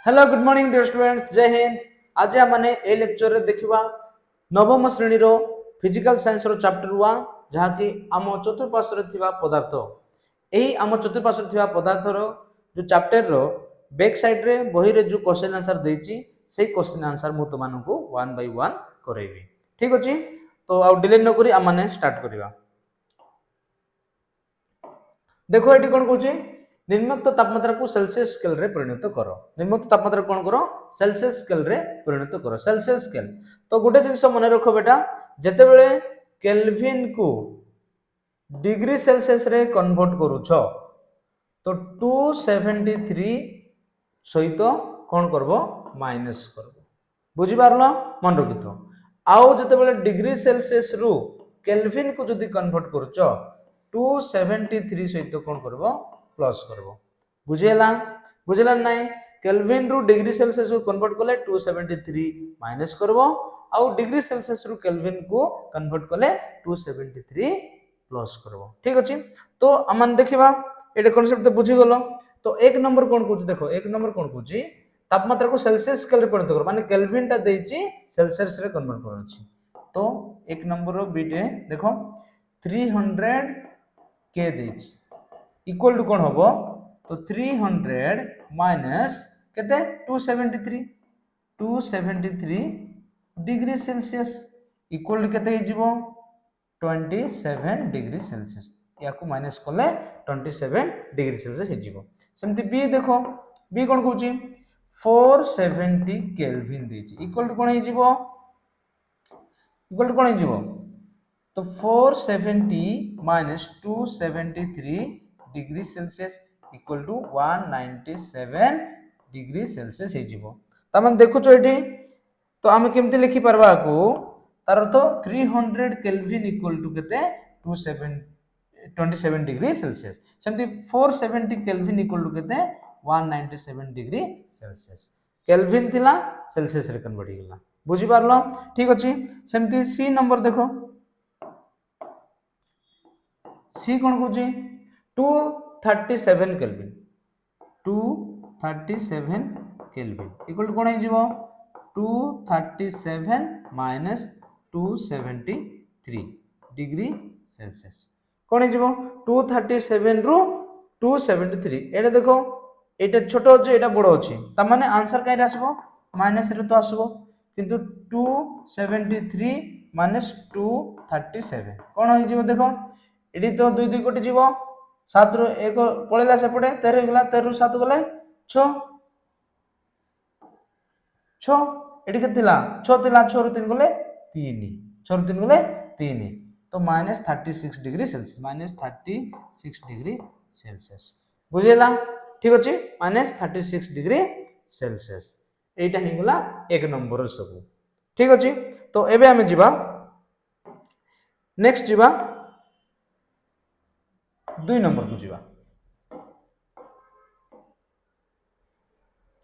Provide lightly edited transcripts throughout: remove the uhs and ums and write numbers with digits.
Hello good morning dear students जय हिंद। आज आम ए लेक्चर रे देखिबा नवम श्रेणी रो फिजिकल साइंस रो चैप्टर 1 जहाकी आम चतुर्पार्श्व रे थिबा पदार्थ एही आम चतुर्पार्श्व रे थिबा पदार्थ रो जो चैप्टर रो बैक साइड रे बही रे जो क्वेश्चन आंसर देछि सेही क्वेश्चन आंसर मु तुमानकु वन बाय वन करेबी। ठीक अछि तो आ डिले न करी आम माने स्टार्ट करिबा। देखो एटी कोन कहूची निम्नलिखित तापमात्रा को सेल्सियस स्केल रे परिणत करो। निम्नलिखित तापमात्रा कोन करो सेल्सियस स्केल रे परिणत करो। सेल्सियस स्केल तो गोटे जिंस मन रखो बेटा जते बेले केल्विन को डिग्री सेल्सियस रे कन्वर्ट करूछ तो 273 सहित कोन करबो माइनस करबो। बुझी पारलो मन रखितो। आउ जते बेले डिग्री सेल्सियस रु केल्विन को जदी कन्वर्ट करूछ 273 सहित कोन करबो प्लस करबो। बुझेला बुझला नाही केल्विन रु डिग्री सेल्सियस को कन्वर्ट करले 273 माइनस करबो आउ डिग्री सेल्सियस रु केल्विन को कन्वर्ट करले 273 प्लस करबो। ठीक अछि तो अमन देखिबा एटे कांसेप्ट तो बुझी गलो। तो एक नंबर कोन कहूची देखो एक नंबर कोन कहूची तापमात्रा को सेल्सियस स्केल रे परिणत करो माने केल्विन ता देछि सेल्सियस रे कन्वर्ट करछि। तो एक नंबर रो बीटे देखो 300 के देछि इक्वल टू कोन होबो तो 300 माइनस केते 273 डिग्री सेल्सियस इक्वल टू केते हिजिबो 27 डिग्री सेल्सियस याकू माइनस करले 27 डिग्री सेल्सियस हिजिबो। सेमति बी देखो बी कोन कहूची 470 केल्विन देछि इक्वल टू कोन हिजिबो इक्वल टू कोन हिजिबो तो 470 minus 273 degree Celsius equal to 197 degree Celsius हिजिबो। तमन देखुचो एठी तो आमे केमति लिखि परबा को तार तो 300 केल्विन इक्वल टू केते 27 डिग्री सेल्सियस सेमति 470 केल्विन इक्वल टू केते 197 डिग्री सेल्सियस केल्विन थिला सेल्सियस रे कन्वर्ट हिला। बुझी पारलो ठीक अछि। सेमति सी नंबर देखो सी कोन कहूची 237 केल्विन 237 केल्विन इक्वल टू कोन हिजिबो 237 माइनस 273 डिग्री सेल्सियस कोन हिजिबो 237 रु 273 एटा देखो एटा छोटो अछि एटा बडो अछि त माने आंसर काई आसबो माइनस रे तो आसबो किंतु 273 माइनस 237 कोन हिजिबो देखो एडी तो 2 2 कोटी जीवो 7 रु 1 पळेला सेपटे 13 गेला 13 रु 7 गले 6 6 एडी केतिला 6 तिला 6 रु 3 गले 3 6 रु 3 गले 3 तो minus 36 degree Celsius minus 36 degree Celsius बुझेला ठीक अछि माइनस 36 डिग्री सेल्सियस एटा हि गेला एक नंबर सब ठीक अछि। तो एबे हमें जीवा नेक्स्ट जीवा 2 नंबर को जीवा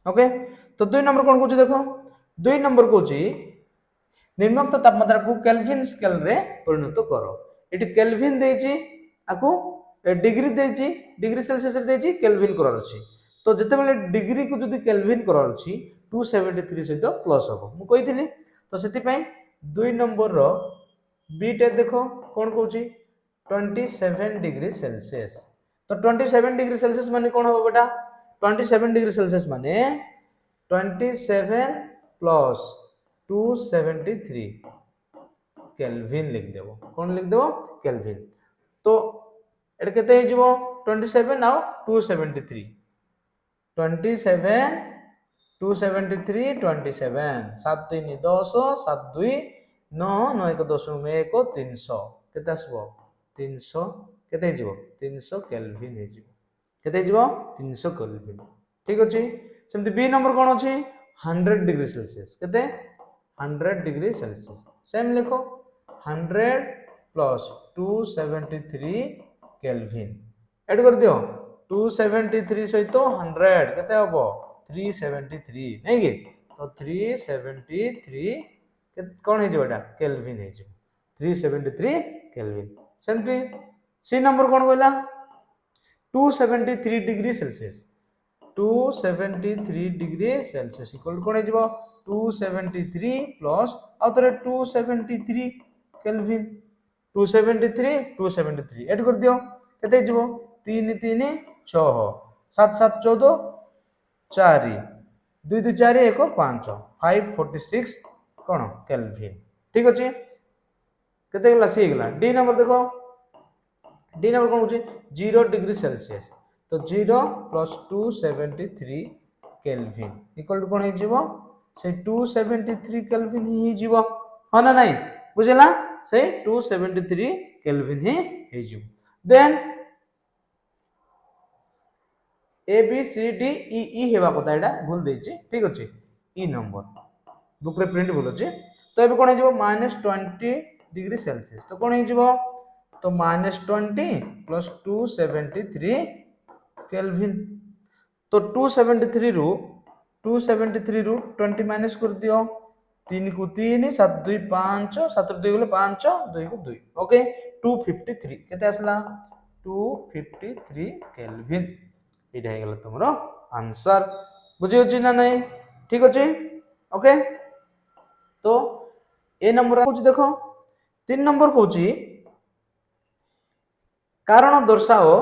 ओके। तो 2 नंबर कोन कहूची देखो 2 नंबर कहूची निम्नलिखित तापमात्रा को केल्विन स्केल रे परिणत करो। एटी केल्विन देछि आकू डिग्री देछि डिग्री सेल्सियस रे देछि केल्विन करार अछि तो जते बेले डिग्री को जदी केल्विन करार अछि 273 सहित प्लस हो मु कहिथिली तो सेति पई 2 नंबर रो बीटे देखो कोन कहूची 27 डिग्री सेल्सियस तो 27 डिग्री सेल्सियस माने कोन हो बेटा 27 डिग्री सेल्सियस माने 27 प्लस 273 केल्विन लिख देबो कोन लिख देबो केल्विन तो एटा केते हिजिबो 27 नाउ 273 27 273 27 7 3 10 7 2 9 9 1 10 1 300 केते आसबो 300 केते हिजिबो 300 केल्विन हिजिबो केते हिजिबो 300 केल्विन ठीक अछि। सेमति बी नंबर कोन अछि 100 डिग्री सेल्सियस केते 100 डिग्री सेल्सियस सेम लिखो 100 प्लस 273 केल्विन ऐड कर दियो 273 सहित 100 केते हबो 373 नै कि तो 373 कोन हे जेबा केल्विन हे जेबा 373 केल्विन। सेमति सी नंबर कोन कहला 273 degree Celsius 273 degree Celsius equal कोन हेजिवो 273 प्लस आ तरे 273 केल्विन 273 ऐड कर दियो केते हेजिवो 3 3 6 7 7 14 4 2 2 4 1 5 546 कोन केल्विन ठीक अछि केते गला सी गला डी नंबर देखो डी नंबर कोन होची 0 डिग्री सेल्सियस तो 0 प्लस 273 केल्विन इक्वल टू कोन हे जीवो से 273 केल्विन ही जीवो हो ना नहीं बुझला से 273 केल्विन ही हे जीवो then A B C D E E हेबा कथा एटा भूल देछि ठीक अछि ई नंबर बुक रे प्रिंट भूल अछि तो एबे कोन हे जीवो -20 डिग्री सेल्सियस तो कोन हे जीवो तो -20 प्लस 273 केल्विन तो 273 रू 20 माइनस कर दियो 3 को 3 7 2 5 7 2 गले 5 2 को 2 ओके 253 केते आसला 253 केल्विन एटा हे गेला तमरो आंसर बुझि होची ना नहीं ठीक अछि ओके तो ए नंबर कुछ देखो 3 नंबर कोची कारण दर्शाओ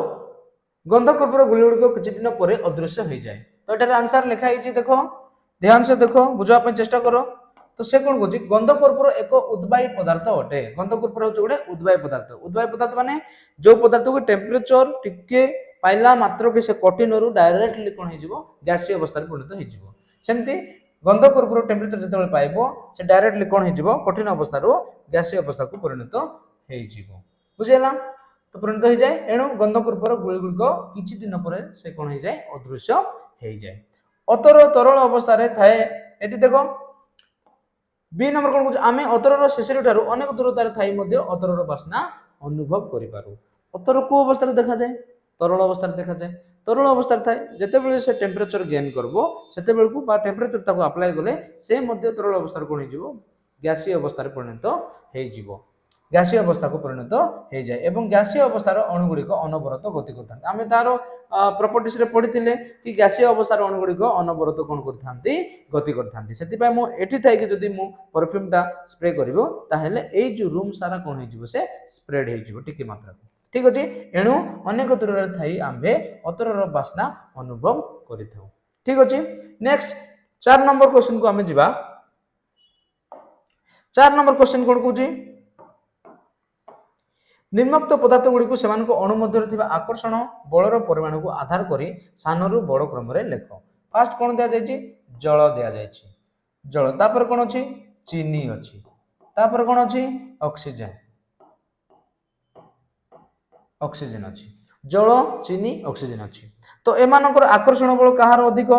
गंधकर्पूर गुली गुड़िक किछि दिन पर अदृश्य हो जाए तो एटार आंसर लिखा है देखो ध्यान से देखो बुझा चेष्टा करो तो से कौन कह गंधकर्पूर एक उद्वायी पदार्थ अटे गंधकर्पूर हूँ गोटे उद्वायी पदार्थ माने जो पदार्थ को टेम्परेचर टिके पाइला मात्र के से कठिन रु डायरेक्टली कौन हो गैसीय अवस्था परिणत हो सेमती गंधकर्पूर टेम्परेचर जिते पाइबो से डायरेक्टली कौन हो कठिन अवस्था गैसीय अवस्था को परिणत हो बुझेला तो परिणत हो जाए एणु गंधकर्पूर गुली गुड़िक किछि दिन पर से कौन हो जाए अदृश्य हो जाए अतर तरल अवस्था रे थाए एति देखो बी नंबर कोन कहू आमे अतरर शिशिर ठारू अनेक दूरतार थाई मध्ये अतरर बास्ना अनुभव करि पारू अतर को अवस्था रे देखा जाए तरल अवस्था रे देखा जाए तरल अवस्था रे थाए जते बेले से टेम्परेचर गेन करबो सेते बेल को बा टेम्परेचर ताको अप्लाई गले से मध्ये तरल अवस्था रे कोन हो जिवो गैसीय अवस्था रे परिणत हो जिवो गैसीय अवस्था को परिणत हो जाए एवं गैसीय अवस्थार अणुगुड़िक अनवरत गति करते आम तार प्रॉपर्टीज रे पढ़ी कि गैसीय अवस्थार अणुगुड़िक अनवरत कौन करते गति करते से मुझे थी जदि मु परफ्यूमटा स्प्रे करिवो ताहेले एई जो रूम सारा कौन हो से स्प्रेड हो टिके मात्रा ठीक अच्छे एणु अनेक दूर थी आम्भे अतरर बास्ना अनुभव करिथाउ ठीक अच्छे नेक्स्ट 4 नंबर क्वेश्चन को आम जा 4 नंबर क्वेश्चन कौन कहूँ निम्नोक्त पदार्थ गुड़ी को सेमानक अणु मध्य थिबा आकर्षण बलर परिमाण को आधार करी सानरु बड़ क्रम रे लेख फास्ट कोन दिया जायछि जल दिया जायछि जल तापर कोन अछि चीनी अछि तापर कोन अछि ऑक्सीजन ऑक्सीजन अछि जल चीनी ऑक्सीजन अछि तो एमानकर आकर्षण बल कहार अधिक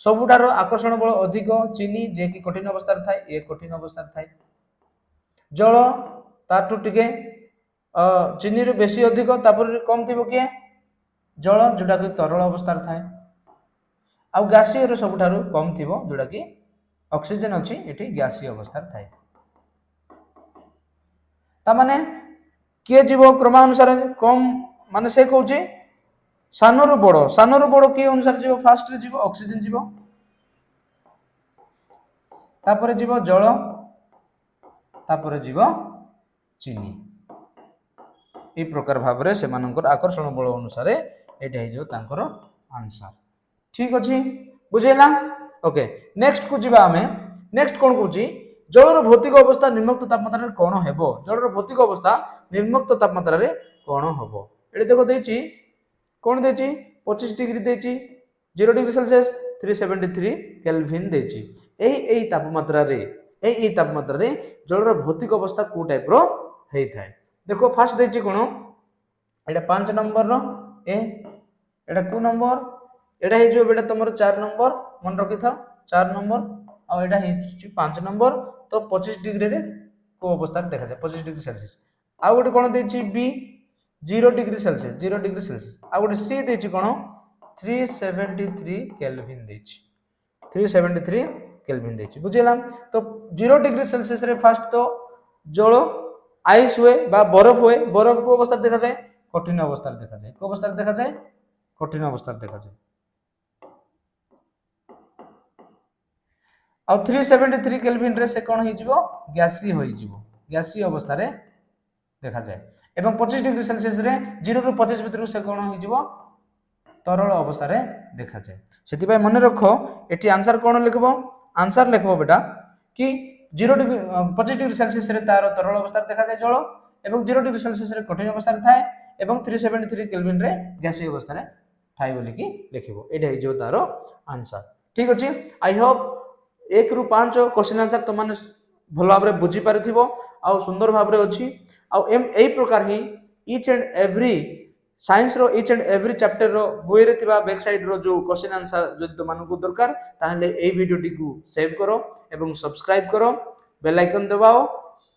सबुटार आकर्षण बल अधिक चीनी जे कि कठिन अवस्था रे थाए ए कठिन अवस्था रे थाए जल ताटू टिके चीनी रू बेसी अधिक तापर कम थी किए जल जोटा कि तरल अवस्था थाए आ गैसीय रू सबुठारु कम थी जोटा कि ऑक्सीजन अच्छी एठी गैसीय अवस्था थाए ता माने किए जीव क्रमानुसार कम माने से कहूँ सानरु बड़ किए अनुसार जीव फास्ट रे जीव ऑक्सीजन जीव तापर जीव जल तापर जीव चीनी ए प्रकार भाव रे से मानकर आकर्षण बल अनुसार एटा हे जो तांकर आंसर ठीक अछि बुझेला ओके नेक्स्ट को जिबा हमें नेक्स्ट कोन कहूची जलर भौतिक अवस्था निम्नोक्त तापमात्रा रे कोन हेबो जलर भौतिक अवस्था निम्नोक्त तापमात्रा रे कोन हेबो एठी देखो देछि कोन देछि 25 डिग्री देछि 0 डिग्री सेल्सियस 373 केल्विन देछि एही तापमात्रा रे जलर भौतिक अवस्था को टाइप रो हेइ थाए देखो फास्ट देछि कोन एटा 5 नंबर रो ए एटा को नंबर एटा हे जो बेटा तुमर 4 नंबर मन रखि था 4 नंबर आ एटा हे 5 नंबर तो 25 डिग्री रे को अवस्था देखा जाए 25 डिग्री सेल्सियस आ गोटे कोन देछि बी 0 डिग्री सेल्सियस आ गोटे सी देछि कोन 373 केल्विन देछि 373 केल्विन देछि बुझिला तो 0 डिग्री सेल्सियस रे फास्ट तो जल आइस हुए बा बरफ हुए बरफ को अवस्था देखा जाए कठिन अवस्था देखा जाए को अवस्था देखा जाए कठिन अवस्था देखा जाए आ 373 केल्विन रे से कोन होई जिवो गैसीय होई जिवो गैसीय अवस्था रे देखा जाए एवं 25 डिग्री सेल्सियस रे 0 रु 25 भीतर से कोन होई जिवो तरल अवस्था रे देखा जाए सेति भाई मन रखो एटी आंसर कोन लिखबो आंसर लिखबो बेटा कि 0 डिग्री 25 डिग्री सेल्सियस रे तार तरल अवस्था देखा जाए जल एवं 0 डिग्री सेल्सियस रे कठिन अवस्था रे थाए एवं 373 केल्विन रे गैसीय अवस्था रे थाए बोली कि लिखिबो एटा हे जो तारो आंसर ठीक अछि आई होप 1 रु 5 क्वेश्चन आंसर तो माने भल भाव रे बुझी पारिथिबो आ सुंदर भाव रे अछि आ एई प्रकार ही ईच एंड एवरी साइंस रो ईच एंड एवरी चैप्टर रो बोई रे थिबा बैक साइड रो जो क्वेश्चन आंसर जदि तो मानकु दरकार ताहले एई वीडियो टी को सेव करो एवं सब्सक्राइब करो बेल आइकन दबाओ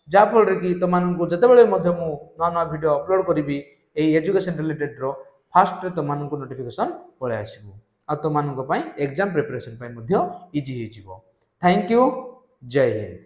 जा फल रे कि तो मानकु जते बेले मध्ये मु नवा वीडियो अपलोड करबी एई एजुकेशन रिलेटेड रो फास्ट रे तो मानकु नोटिफिकेशन पळे आसीबो आ तो मानकु पई एग्जाम प्रिपरेशन पई मध्ये इजी हे जिवो थैंक यू जय हिंद।